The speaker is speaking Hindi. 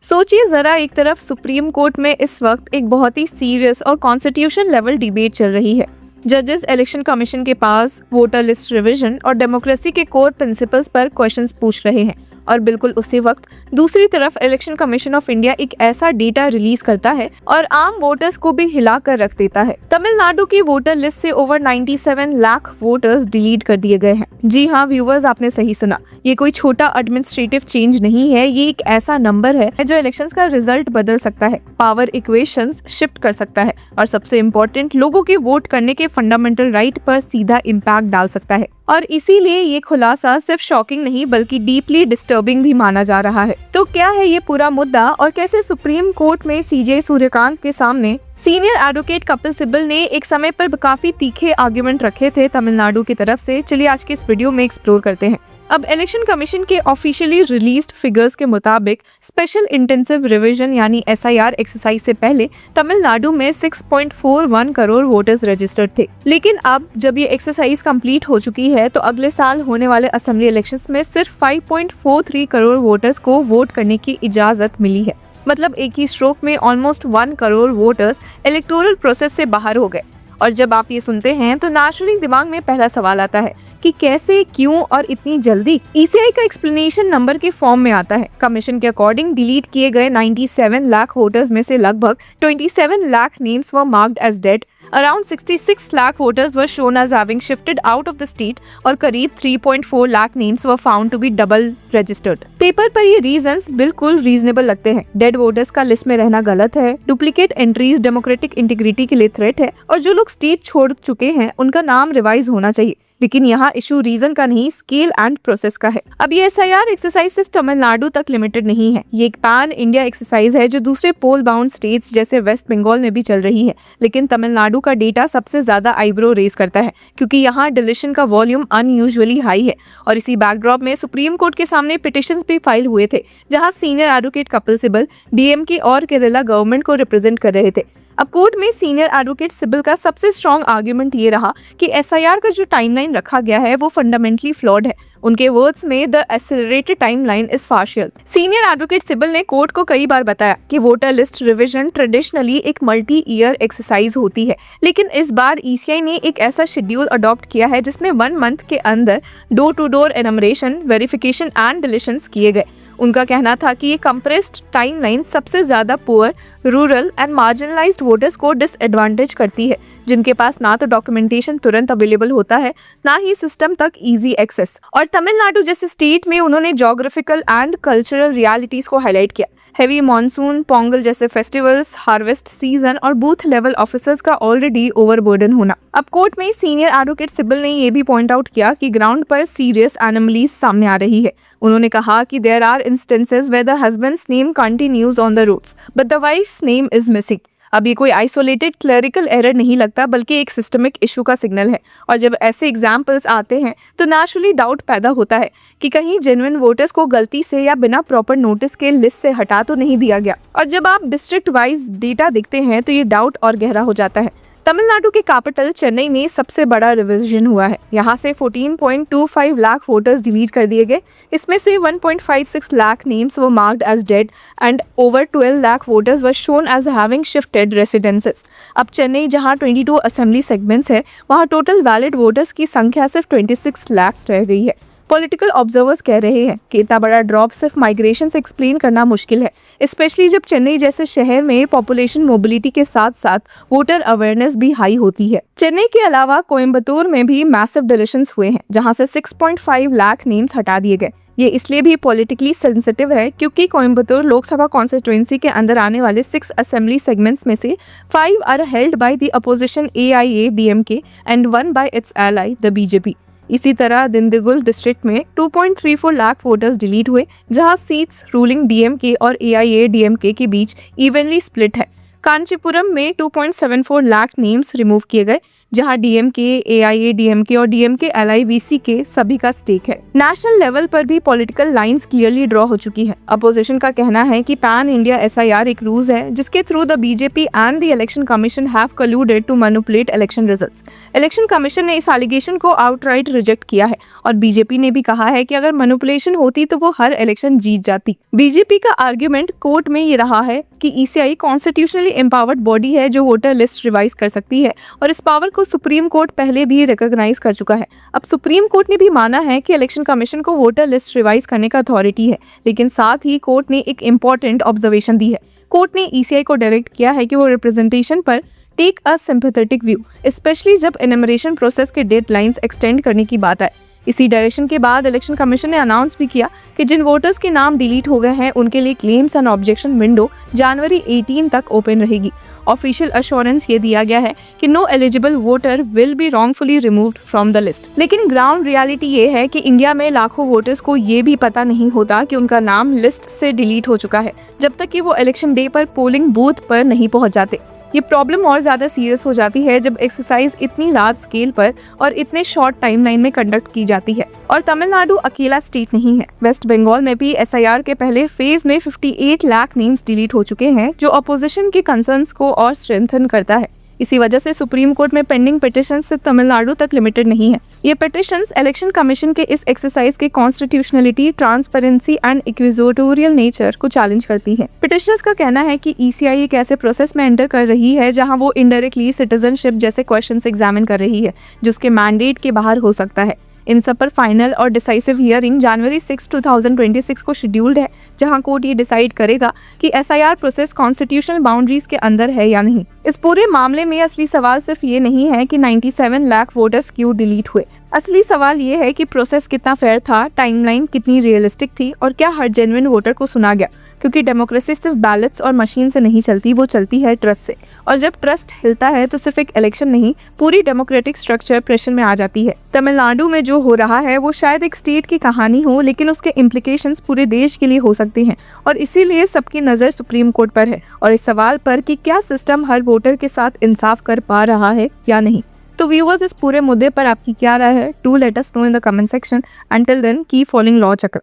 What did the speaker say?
सोचिए जरा, एक तरफ सुप्रीम कोर्ट में इस वक्त एक बहुत ही सीरियस और कॉन्स्टिट्यूशन लेवल डिबेट चल रही है। जजेस इलेक्शन कमीशन के पास वोटर लिस्ट रिवीजन और डेमोक्रेसी के कोर प्रिंसिपल्स पर क्वेश्चंस पूछ रहे हैं, और बिल्कुल उसी वक्त दूसरी तरफ इलेक्शन कमीशन ऑफ इंडिया एक ऐसा डेटा रिलीज करता है और आम वोटर्स को भी हिला कर रख देता है। तमिलनाडु की वोटर लिस्ट से ओवर 97 लाख वोटर्स डिलीट कर दिए गए हैं। जी हाँ व्यूवर्स, आपने सही सुना, ये कोई छोटा एडमिनिस्ट्रेटिव चेंज नहीं है, ये एक ऐसा नंबर है जो इलेक्शंस का रिजल्ट बदल सकता है, पावर इक्वेशंस शिफ्ट कर सकता है और सबसे इम्पोर्टेंट, लोगों के वोट करने के फंडामेंटल राइट पर सीधा इम्पैक्ट डाल सकता है। और इसीलिए ये खुलासा सिर्फ शॉकिंग नहीं बल्कि डीपली डिस्टर्बिंग भी माना जा रहा है। तो क्या है ये पूरा मुद्दा और कैसे सुप्रीम कोर्ट में सीजे सूर्यकांत के सामने सीनियर एडवोकेट कपिल सिब्बल ने एक समय पर काफी तीखे आर्गुमेंट रखे थे तमिलनाडु की तरफ से, चलिए आज के इस वीडियो में एक्सप्लोर करते हैं। अब इलेक्शन कमीशन के ऑफिशियली रिलीज्ड फिगर्स के मुताबिक स्पेशल इंटेंसिव रिवीजन यानी SIR एक्सरसाइज से पहले तमिलनाडु में 6.41 करोड़ वोटर्स रजिस्टर्ड थे। लेकिन अब जब ये एक्सरसाइज कंप्लीट हो चुकी है तो अगले साल होने वाले असेंबली इलेक्शंस में सिर्फ 5.43 करोड़ वोटर्स को वोट करने की इजाजत मिली है। मतलब एक ही स्ट्रोक में almost 1 crore voters electoral process से बाहर हो गए। और जब आप ये सुनते हैं तो नेचुरली दिमाग में पहला सवाल आता है कि कैसे, क्यों और इतनी जल्दी। ECI का एक्सप्लेनेशन नंबर के फॉर्म में आता है। कमीशन के अकॉर्डिंग डिलीट किए गए 97 लाख वोटर्स में से लगभग 27 lakh names were marked as dead, around 66 lakh voters were shown as having shifted out of the state और करीब 3.4 lakh names were found to be double registered. Paper पर ये रीजंस बिल्कुल रीजनेबल लगते हैं। डेड वोटर्स का लिस्ट में रहना गलत है, डुप्लीकेट एंट्रीज डेमोक्रेटिक इंटीग्रिटी के लिए थ्रेट है और जो लोग स्टेट छोड़ चुके हैं उनका नाम रिवाइज होना चाहिए। लेकिन यहाँ इशू रीजन का नहीं, स्केल एंड प्रोसेस का है। अब ये SIR एक्सरसाइज सिर्फ तमिलनाडु तक लिमिटेड नहीं है, ये एक पैन इंडिया एक्सरसाइज है जो दूसरे पोल बाउंड स्टेट्स जैसे वेस्ट बंगाल में भी चल रही है। लेकिन तमिलनाडु का डेटा सबसे ज्यादा आईब्रो रेज करता है क्योंकि यहाँ डिलीशन का वॉल्यूम अनयूजुअली हाई है। और इसी बैकड्रॉप में सुप्रीम कोर्ट के सामने पिटिशंस भी फाइल हुए थे जहाँ senior advocate Kapil Sibal DMK और केरला गवर्नमेंट को रिप्रेजेंट कर रहे थे। अब कोर्ट में सीनियर एडवोकेट सिब्बल का सबसे स्ट्रॉन्ग आर्गुमेंट ये रहा कि SIR का जो टाइमलाइन रखा गया है वो फंडामेंटली फ्लॉड है। उनके वर्ड्स में the accelerated timeline is partial. Senior advocate Sibal ने कोर्ट को कई बार बताया कि वोटर लिस्ट रिवीजन ट्रेडिशनली एक मल्टी ईयर एक्सरसाइज होती है, लेकिन इस बार ECI ने एक ऐसा शेड्यूल अडॉप्ट किया है जिसमें 1 मंथ के अंदर door to door enumeration, verification and deletions किए गए। उनका कहना था कि ये कंप्रेस्ड टाइमलाइन सबसे ज्यादा poor, rural and marginalised voters को डिसएडवांटेज करती है, जिनके पास ना तो डॉक्यूमेंटेशन तुरंत अवेलेबल होता है ना ही सिस्टम तक इजी एक्सेस। और तमिलनाडु जैसे स्टेट में उन्होंने ज्योग्राफिकल एंड कल्चरल रियलिटीज को हाईलाइट किया। हेवी मॉनसून, पोंगल जैसे फेस्टिवल्स, हार्वेस्ट सीजन और बूथ लेवल ऑफिसर्स का ऑलरेडी ओवरबर्डन होना। अब कोर्ट में सीनियर एडवोकेट सिब्बल ने ये भी पॉइंट आउट किया कि ग्राउंड पर सीरियस एनोमलीज सामने आ रही है। उन्होंने कहा कि there are instances where the husband's name continues on the rolls but the wife's name is missing. अब ये कोई आइसोलेटेड क्लरिकल एरर नहीं लगता बल्कि एक सिस्टमिक इशू का सिग्नल है। और जब ऐसे एग्जाम्पल्स आते हैं तो नेचुरली डाउट पैदा होता है कि कहीं जेन्युइन वोटर्स को गलती से या बिना प्रॉपर नोटिस के लिस्ट से हटा तो नहीं दिया गया। और जब आप डिस्ट्रिक्ट वाइज डेटा देखते हैं तो ये डाउट और गहरा हो जाता है। तमिलनाडु के कैपिटल चेन्नई में सबसे बड़ा रिवीजन हुआ है। यहाँ से 14.25 लाख वोटर्स डिलीट कर दिए गए। इसमें से 1.56 lakh names were marked as dead and over 12 lakh voters were shown as having shifted residences. अब चेन्नई जहाँ 22 असेंबली सेगमेंट्स है, वहाँ टोटल वैलिड वोटर्स की संख्या सिर्फ 26 लाख रह गई है। पॉलिटिकल ऑब्जर्वर्स कह रहे हैं कि इतना बड़ा ड्रॉप सिर्फ माइग्रेशन से एक्सप्लेन करना मुश्किल है, स्पेशली जब चेन्नई जैसे शहर में पॉपुलेशन मोबिलिटी के साथ साथ वोटर अवेयरनेस भी हाई होती है। चेन्नई के अलावा कोयम्बतूर में भी मैसिव डिलीशंस हुए हैं जहां से 6.5 लाख नेम्स हटा दिए गए। ये इसलिए भी पॉलिटिकली सेंसिटिव है क्योंकि कोयम्बतूर लोकसभा कॉन्स्टिट्यूएंसी के अंदर आने वाले 6 असेंबली सेगमेंट्स में से 5 are held by the opposition AIADMK and 1 by its ally the BJP। इसी तरह दिंडीगुल डिस्ट्रिक्ट में 2.34 लाख वोटर्स डिलीट हुए जहां सीट्स रूलिंग DMK और AIADMK के बीच इवनली स्प्लिट है। कांचीपुरम में 2.74 लाख नेम्स रिमूव किए गए जहां डीएमके, एआईएडीएमके और डीएमके एलआईवीसी के सभी का स्टेक है। नेशनल लेवल पर भी पॉलिटिकल लाइंस क्लियरली ड्रॉ हो चुकी है। अपोजिशन का कहना है कि पैन इंडिया एसआईआर एक रूज है जिसके through the BJP and the election commission have colluded to manipulate election results. Election commission ने इस एलिगेशन को आउटराइट रिजेक्ट किया है और बीजेपी ने भी कहा है कि अगर मैनिपुलेशन होती तो वो हर इलेक्शन जीत जाती। बीजेपी का आर्ग्यूमेंट कोर्ट में ये रहा है कि ईसीआई कॉन्स्टिट्यूशनली एम्पावर्ड बॉडी है जो वोटर लिस्ट रिवाइज कर सकती है और इस पावर को सुप्रीम कोर्ट पहले भी रिकॉग्नाइज कर चुका है। अब सुप्रीम कोर्ट ने भी माना है कि इलेक्शन कमीशन को वोटर लिस्ट रिवाइज करने का अथॉरिटी है, लेकिन साथ ही कोर्ट ने एक इम्पॉर्टेंट ऑब्जर्वेशन दी है। कोर्ट ने ईसीआई को डायरेक्ट किया है कि वो रिप्रेजेंटेशन पर take a sympathetic view, especially जब एनुमरेशन प्रोसेस के डेडलाइंस एक्सटेंड करने की बात आए। इसी डायरेक्शन के बाद इलेक्शन कमीशन ने अनाउंस भी किया कि जिन वोटर्स के नाम डिलीट हो गए हैं उनके लिए क्लेम्स एंड ऑब्जेक्शन विंडो जनवरी 18 तक ओपन रहेगी। ऑफिशियल अश्योरेंस ये दिया गया है कि no eligible voter will be wrongfully removed from the list. लेकिन ग्राउंड रियलिटी ये है कि इंडिया में लाखों वोटर्स को ये भी पता नहीं होता कि उनका नाम लिस्ट से डिलीट हो चुका है जब तक कि वो इलेक्शन डे पर पोलिंग बूथ पर नहीं पहुंच जाते। ये प्रॉब्लम और ज्यादा सीरियस हो जाती है जब एक्सरसाइज इतनी लार्ज स्केल पर और इतने शॉर्ट टाइमलाइन में कंडक्ट की जाती है। और तमिलनाडु अकेला स्टेट नहीं है। वेस्ट बंगाल में भी एसआईआर के पहले फेज में 58 लाख नेम्स डिलीट हो चुके हैं, जो अपोजिशन के कंसर्न्स को और स्ट्रेंथन करता है। इसी वजह से सुप्रीम कोर्ट में पेंडिंग पिटिशन सिर्फ तमिलनाडु तक लिमिटेड नहीं है। ये पिटिशंस इलेक्शन कमीशन के इस एक्सरसाइज के कॉन्स्टिट्यूशनलिटी, ट्रांसपेरेंसी एंड इक्विजिटोरियल नेचर को चैलेंज करती है। पिटिशनर्स का कहना है कि ईसीआई एक ऐसे प्रोसेस में एंटर कर रही है जहां वो इनडायरेक्टली सिटीजनशिप जैसे क्वेश्चंस एग्जामिन कर रही है, जिसके मैंडेट के बाहर हो सकता है। इन सब पर फाइनल और डिसाइसिव हियरिंग जनवरी 6, 2026 को शेड्यूल्ड है, जहां कोर्ट ये डिसाइड करेगा कि एसआईआर प्रोसेस कॉन्स्टिट्यूशनल बाउंड्रीज के अंदर है या नहीं। इस पूरे मामले में असली सवाल सिर्फ ये नहीं है कि 97 लाख वोटर्स क्यों डिलीट हुए। असली सवाल ये है कि प्रोसेस कितना फेयर था, टाइमलाइन कितनी रियलिस्टिक थी और क्या हर जेन्युइन वोटर को सुना गया। क्योंकि डेमोक्रेसी सिर्फ बैलेट्स और मशीन से नहीं चलती, वो चलती है ट्रस्ट से। और जब ट्रस्ट हिलता है तो सिर्फ एक इलेक्शन नहीं, पूरी डेमोक्रेटिक स्ट्रक्चर प्रेशर में आ जाती है। तमिलनाडु में जो हो रहा है वो शायद एक स्टेट की कहानी हो, लेकिन उसके इम्प्लीकेशंस पूरे देश के लिए हो सकते हैं और इसीलिए सबकी नज़र सुप्रीम कोर्ट पर है और इस सवाल पर कि क्या सिस्टम हर वोटर के साथ इंसाफ कर पा रहा है या नहीं। तो व्यूअर्स, इस पूरे मुद्दे पर आपकी क्या राय है? Do let us know in the comment section. Until then keep following law चक्र।